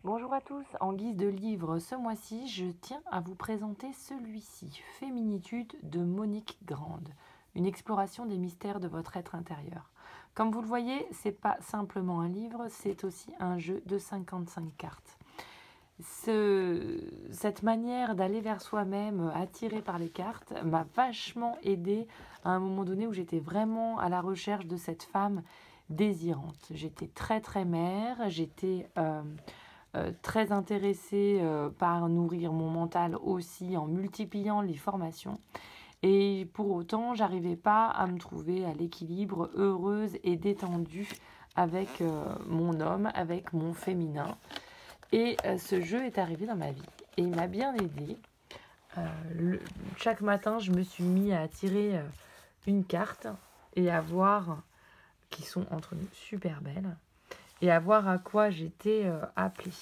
Bonjour à tous, en guise de livre ce mois-ci, je tiens à vous présenter celui-ci, Féminitude de Monique Grande, une exploration des mystères de votre être intérieur. Comme vous le voyez, c'est pas simplement un livre, c'est aussi un jeu de 55 cartes. Cette manière d'aller vers soi-même, attirée par les cartes, m'a vachement aidée à un moment donné où j'étais vraiment à la recherche de cette femme désirante. J'étais très mère, j'étais très intéressée par nourrir mon mental aussi en multipliant les formations. Et pour autant, j'arrivais pas à me trouver à l'équilibre heureuse et détendue avec mon homme, avec mon féminin. Et ce jeu est arrivé dans ma vie. Et il m'a bien aidée. Chaque matin, je me suis mis à tirer une carte et à voir, qui sont entre nous super belles, et à voir à quoi j'étais appelée.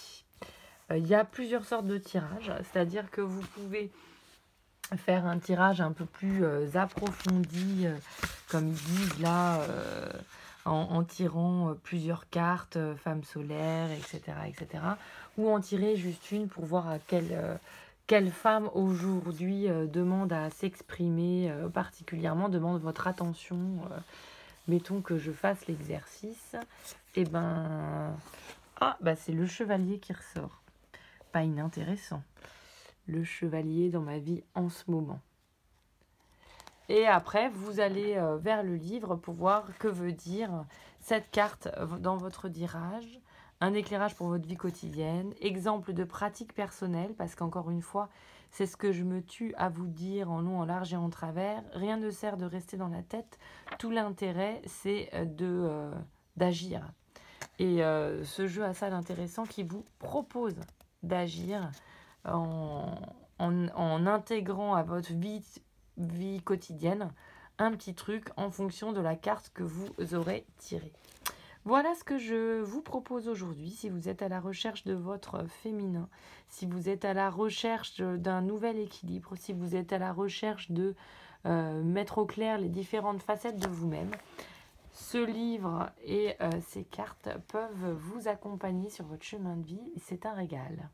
Il y a plusieurs sortes de tirages, c'est-à-dire que vous pouvez faire un tirage un peu plus approfondi, comme ils disent là, en tirant plusieurs cartes, femme solaire, etc. Ou en tirer juste une pour voir à quelle femme aujourd'hui demande à s'exprimer particulièrement, demande votre attention. Mettons que je fasse l'exercice, et c'est le chevalier qui ressort. Pas inintéressant. Le chevalier dans ma vie en ce moment. Et après, vous allez vers le livre pour voir que veut dire cette carte dans votre tirage. Un éclairage pour votre vie quotidienne. Exemple de pratique personnelle, parce qu'encore une fois, c'est ce que je me tue à vous dire en long, en large et en travers. Rien ne sert de rester dans la tête. Tout l'intérêt, c'est d'agir. Et ce jeu a ça d'intéressant qui vous propose d'agir en intégrant à votre vie quotidienne un petit truc en fonction de la carte que vous aurez tirée. Voilà ce que je vous propose aujourd'hui. Si vous êtes à la recherche de votre féminin, si vous êtes à la recherche d'un nouvel équilibre, si vous êtes à la recherche de mettre au clair les différentes facettes de vous-même, ce livre et ces cartes peuvent vous accompagner sur votre chemin de vie. C'est un régal.